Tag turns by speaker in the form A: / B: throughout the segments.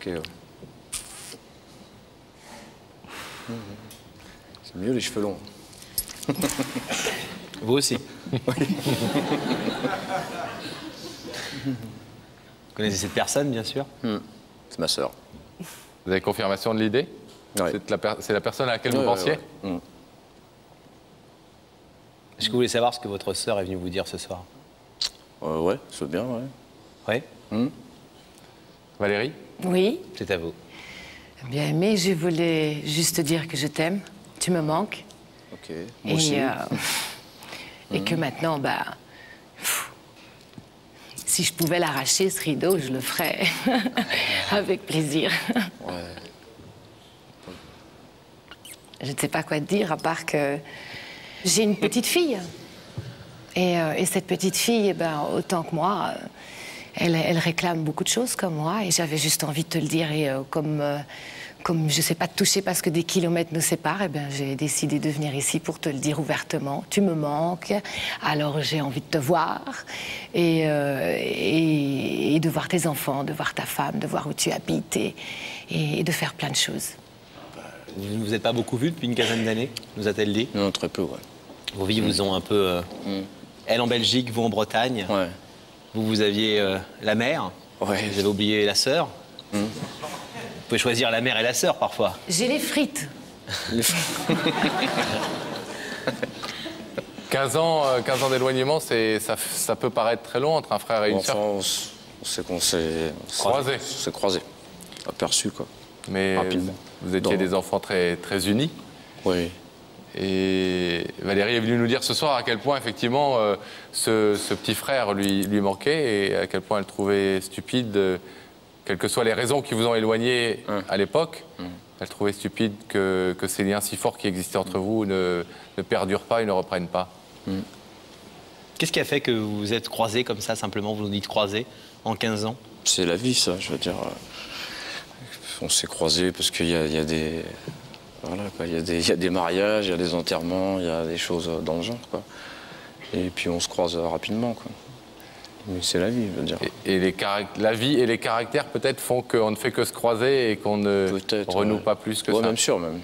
A: Ok. Ouais. C'est mieux les cheveux longs.
B: Vous aussi. Vous connaissez cette personne, bien sûr?
A: C'est ma sœur.
C: Vous avez confirmation de l'idée?
A: Ouais.
C: C'est la personne à laquelle vous pensiez?
A: Ouais.
B: Est-ce que vous voulez savoir ce que votre sœur est venue vous dire ce soir?
A: Ouais, c'est bien, ouais.
B: Oui.
C: Valérie?
D: Oui,
B: C'est à vous.
D: bien aimé, je voulais juste te dire que je t'aime, tu me manques.
A: Ok. Moi aussi.
D: Et que maintenant, si je pouvais l'arracher, ce rideau, je le ferais avec plaisir.
A: Ouais.
D: Je ne sais pas quoi te dire, à part que j'ai une petite fille. Et cette petite fille, autant que moi, elle réclame beaucoup de choses comme moi. Et j'avais juste envie de te le dire. Et comme je ne sais pas te toucher parce que des kilomètres nous séparent, j'ai décidé de venir ici pour te le dire ouvertement. Tu me manques, alors j'ai envie de te voir. Et de voir tes enfants, de voir ta femme, de voir où tu habites et de faire plein de choses.
B: Vous ne vous êtes pas beaucoup vu depuis une quinzaine d'années, nous a-t-elle dit?
A: Non, très peu, ouais.
B: Vos vies vous ont un peu... Elle en Belgique, vous en Bretagne.
A: Ouais.
B: Vous aviez la mère.
A: Ouais.
B: Vous avez oublié la sœur. Vous pouvez choisir la mère et la sœur, parfois.
D: J'ai les frites.
C: 15 ans d'éloignement, ça peut paraître très long entre un frère et une sœur.
A: On s'est croisés. Aperçus, quoi.
C: Mais
A: rapidement.
C: Vous étiez des enfants très, très unis.
A: Oui.
C: Et Valérie est venue nous dire ce soir à quel point, effectivement, ce petit frère lui manquait et à quel point elle trouvait stupide, quelles que soient les raisons qui vous ont éloigné à l'époque, elle trouvait stupide que ces liens si forts qui existaient entre vous ne perdurent pas et ne reprennent pas.
B: Qu'est-ce qui a fait que vous vous êtes croisés comme ça, simplement, vous nous dites croisés, en 15 ans?
A: C'est la vie, ça, je veux dire. On s'est croisés parce qu'il y a des... Voilà, quoi. Il y a des mariages, il y a des enterrements, il y a des choses dans le genre, quoi. Et puis on se croise rapidement, quoi. Mais c'est la vie, je veux dire.
C: Et la vie et les caractères, peut-être, font qu'on ne fait que se croiser et qu'on ne renoue pas plus que ça.
A: Même sûr, même.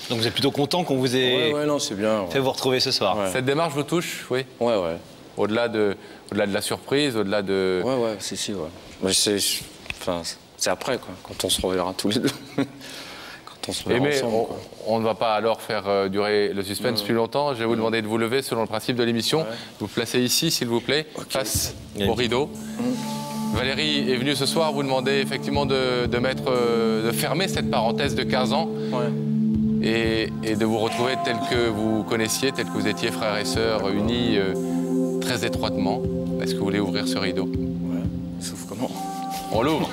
B: Donc vous êtes plutôt content qu'on vous ait
A: non, c'est bien,
B: fait vous retrouver ce soir.
C: Cette démarche vous touche, oui?
A: Ouais.
C: Au-delà de la surprise, au-delà de...
A: Ouais, si, ouais. Mais c'est après, quoi, quand on se reverra tous les deux. Quand on se reverra ensemble,
C: on ne va pas alors faire durer le suspense plus longtemps. Je vais vous demander de vous lever selon le principe de l'émission. Vous placez ici, s'il vous plaît, face au rideau. Valérie est venue ce soir vous demander effectivement de fermer cette parenthèse de 15 ans et de vous retrouver tel que vous connaissiez, tel que vous étiez frères et sœurs unis très étroitement. Est-ce que vous voulez ouvrir ce rideau?
A: Ouais, sauf comment?
C: On l'ouvre.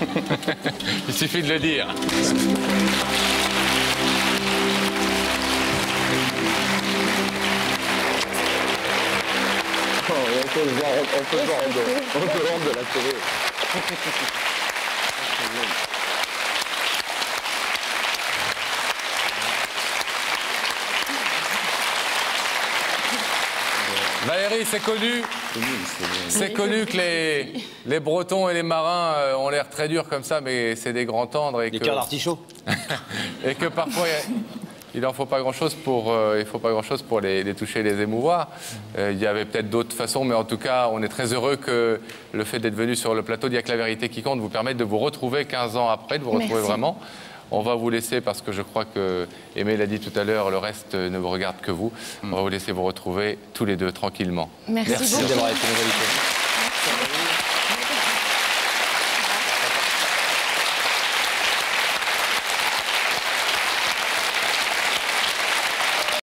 C: Il suffit de le dire.
A: On peut le voir de la télé.
C: Valérie, c'est connu. C'est connu que les Bretons et les Marins ont l'air très durs comme ça, mais c'est des grands tendres.
B: Des cœurs d'artichaut.
C: Et que parfois, il n'en faut pas grand-chose pour les toucher, les émouvoir. Il y avait peut-être d'autres façons, mais en tout cas, on est très heureux que le fait d'être venu sur le plateau d'Il y a que la vérité qui compte vous permette de vous retrouver 15 ans après, de vous retrouver vraiment. On va vous laisser, parce que je crois que Aimé l'a dit tout à l'heure, le reste ne vous regarde que vous. On va vous laisser vous retrouver tous les deux tranquillement.
D: Merci beaucoup.
B: D'avoir été nos invités.